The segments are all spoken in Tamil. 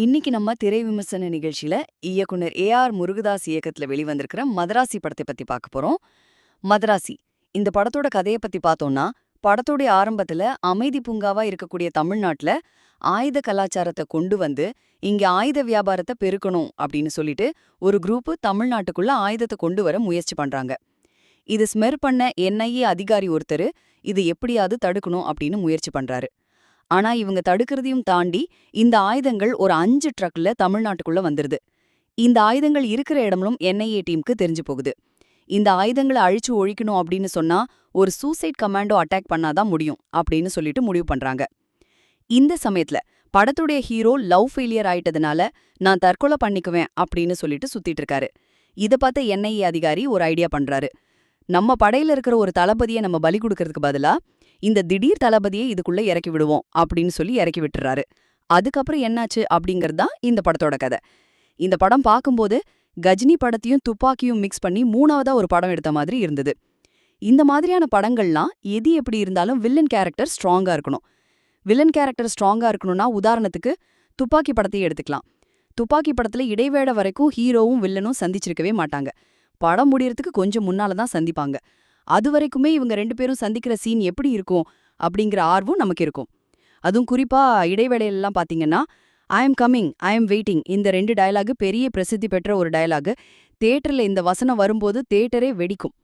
இன்னைக்கு நம்ம திரை விமர்சன நிகழ்ச்சியில இயக்குனர் ஏ.ஆர். முருகதாஸ் இயக்கத்துல வெளிவந்திருக்கிற மதராசி படத்தை பத்தி பார்க்க போறோம். மதராசி இந்த படத்தோட கதையை பத்தி பார்த்தோம்னா, படத்தோடைய ஆரம்பத்துல அமைதி பூங்காவா இருக்கக்கூடிய தமிழ்நாட்டுல ஆயுத கலாச்சாரத்தை கொண்டு வந்து இங்க ஆயுத வியாபாரத்தை பெருக்கணும் அப்படின்னு சொல்லிட்டு ஒரு குரூப் தமிழ்நாட்டுக்குள்ள ஆயுதத்தை கொண்டு வர முயற்சி பண்றாங்க. இது ஸ்மெர் பண்ண என்ஐஏ அதிகாரி ஒருத்தர் இது எப்படியாவது தடுக்கணும் அப்படின்னு முயற்சி பண்றாரு. ஆனா இவங்க தடுக்கிறதையும் தாண்டி இந்த ஆயுதங்கள் ஒரு 5 ட்ரக்ல தமிழ்நாட்டுக்குள்ள வந்துருது. இந்த ஆயுதங்கள் இருக்கிற இடமும் என்ஐஏ டீமுக்கு தெரிஞ்சு போகுது. இந்த ஆயுதங்களை அழிச்சு ஒழிக்கணும் அப்படின்னு சொன்னா ஒரு சூசைட் கமாண்டோ அட்டாக் பண்ணாதான் முடியும் அப்படின்னு சொல்லிட்டு முடிவு பண்றாங்க. இந்த சமயத்துல படத்துடைய ஹீரோ லவ் ஃபெயிலியர் ஆயிட்டதுனால நான் தற்கொலை பண்ணிக்குவேன் அப்படின்னு சொல்லிட்டு சுத்திட்டு இருக்காரு. இத பார்த்த என்ஐஏ அதிகாரி ஒரு ஐடியா பண்றாரு. நம்ம படையில இருக்கிற ஒரு தளபதியை நம்ம பலி கொடுக்கறதுக்கு பதிலா இந்த திடீர் தளபதியை இதுக்குள்ள இறக்கி விடுவோம் அப்படின்னு சொல்லி இறக்கி விட்டுறாரு. அதுக்கப்புறம் என்னாச்சு அப்படிங்கறது தான் இந்த படத்தோட கதை. இந்த படம் பார்க்கும்போது கஜினி படத்தையும் துப்பாக்கியும் மிக்ஸ் பண்ணி மூணாவதா ஒரு படம் எடுத்த மாதிரி இருந்தது. இந்த மாதிரியான படங்கள்லாம் எது எப்படி இருந்தாலும் வில்லன் கேரக்டர் ஸ்ட்ராங்கா இருக்கணும். வில்லன் கேரக்டர் ஸ்ட்ராங்கா இருக்கணும்னா உதாரணத்துக்கு துப்பாக்கி படத்தையே எடுத்துக்கலாம். துப்பாக்கி படத்துல இடைவேளை வரைக்கும் ஹீரோவும் வில்லனும் சந்திச்சிருக்கவே மாட்டாங்க. படம் முடியறதுக்கு கொஞ்சம் முன்னால தான் சந்திப்பாங்க. அது வரைக்குமே இவங்க 2 பேரும் சந்திக்கிற சீன் எப்படி இருக்கும் அப்படிங்கிற ஆர்வம் நமக்கு இருக்கும். அதுவும் குறிப்பா இடைவேளையிலலாம் பாத்தீங்கன்னா, I am coming, I am waiting இந்த 2 டயலாகு பெரிய பிரசித்தி பெற்ற ஒரு டயலாகு. தியேட்டர்ல இந்த வசனம் வரும்போது தியேட்டரே வெடிக்கும்.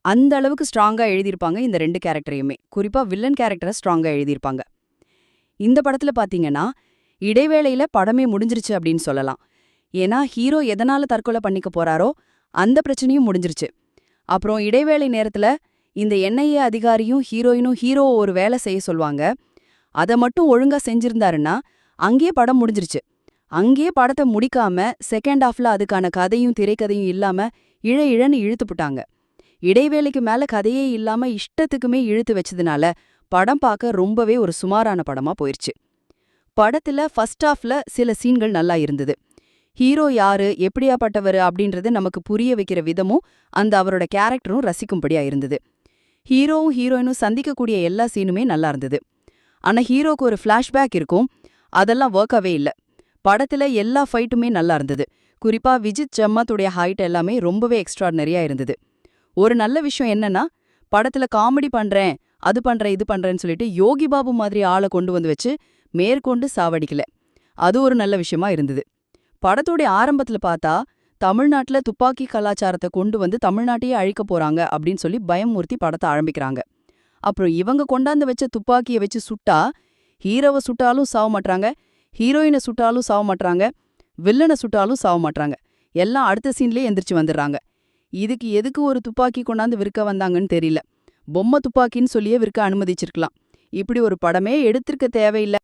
அந்த அளவுக்கு ஸ்ட்ராங்கா எழுதியிருப்பாங்க இந்த 2 கேரக்டரையுமே. குறிப்பா வில்லன் கேரக்டரை ஸ்ட்ராங்கா எழுதியிருப்பாங்க. இந்த படத்துல பாத்தீங்கன்னா, இடைவேளையில படமே முடிஞ்சிருச்சு அப்படின்னு சொல்லலாம். ஏன்னா ஹீரோ எதனால தற்கொலை பண்ணிக்க போறாரோ அந்த பிரச்சனையும் முடிஞ்சிருச்சு. அப்புறம் இடைவேளை நேரத்துல இந்த என்ஐஏ அதிகாரியும் ஹீரோயினும் ஹீரோவை ஒரு வேலை செய்ய சொல்வாங்க. அதை மட்டும் ஒழுங்கா செஞ்சிருந்தாருன்னா அங்கேயே படம் முடிஞ்சிருச்சு. அங்கேயே படத்தை முடிக்காம செகண்ட் ஹாஃப்ல அதுக்கான கதையும் திரைக்கதையும் இல்லாம இழன்னு இழுத்துப்புட்டாங்க. இடைவேளைக்கு மேல கதையே இல்லாம இஷ்டத்துக்குமே இழுத்து வச்சதுனால படம் பார்க்க ரொம்பவே ஒரு சுமாரான படமா போயிருச்சு. படத்துல ஃபர்ஸ்ட் ஹாஃப்ல சில சீன்கள் நல்லா இருந்தது. ஹீரோ யாரு எப்படியாப்பட்டவர் அப்படின்றது நமக்கு புரிய வைக்கிற விதமும் அந்த அவரோட கேரக்டரும் ரசிக்கும்படியா இருந்தது. ஹீரோவும் ஹீரோயினும் சந்திக்கக்கூடிய எல்லா சீனுமே நல்லா இருந்தது. ஆனா ஹீரோக்கு ஒரு ஃப்ளாஷ்பேக் இருக்கும், அதெல்லாம் ஒர்க்காவே இல்ல. படத்துல எல்லா ஃபைட்டுமே நல்லா இருந்தது. குறிப்பா விஜித் ஜம்மத்துடைய ஹைட் எல்லாமே ரொம்பவே எக்ஸ்ட்ராடனரியா இருந்தது. ஒரு நல்ல விஷயம் என்னன்னா, படத்துல காமெடி பண்றேன் அது பண்றேன் இது பண்றேன்னு சொல்லிட்டு யோகி பாபு மாதிரி ஆளை கொண்டு வந்து வச்சு மேற்கொண்டு சாவடிக்கல. அது ஒரு நல்ல விஷயமா இருந்தது. படத்தோடைய ஆரம்பத்துல பார்த்தா தமிழ்நாட்டுல துப்பாக்கி கலாச்சாரத்தை கொண்டு வந்து தமிழ்நாட்டையே அழிக்க போறாங்க அப்படின்னு சொல்லி பயமுறுத்தி படத்தை ஆரம்பிக்கிறாங்க. அப்புறம் இவங்க கொண்டாந்து வச்ச துப்பாக்கியை வச்சு சுட்டா ஹீரோவை சுட்டாலும் சாவ மாட்றாங்க, ஹீரோயினை சுட்டாலும் சாவ மாட்றாங்க, வில்லனை சுட்டாலும் சாவ மாட்றாங்க. எல்லாம் அடுத்த சீன்லயே எந்திரிச்சு வந்துடுறாங்க. இதுக்கு எதுக்கு ஒரு துப்பாக்கி கொண்டாந்து விற்க வந்தாங்கன்னு தெரியல. பொம்மை துப்பாக்கின்னு சொல்லியே விற்க அனுமதிச்சிருக்கலாம். இப்படி ஒரு படமே எடுத்திருக்க தேவையில்லை.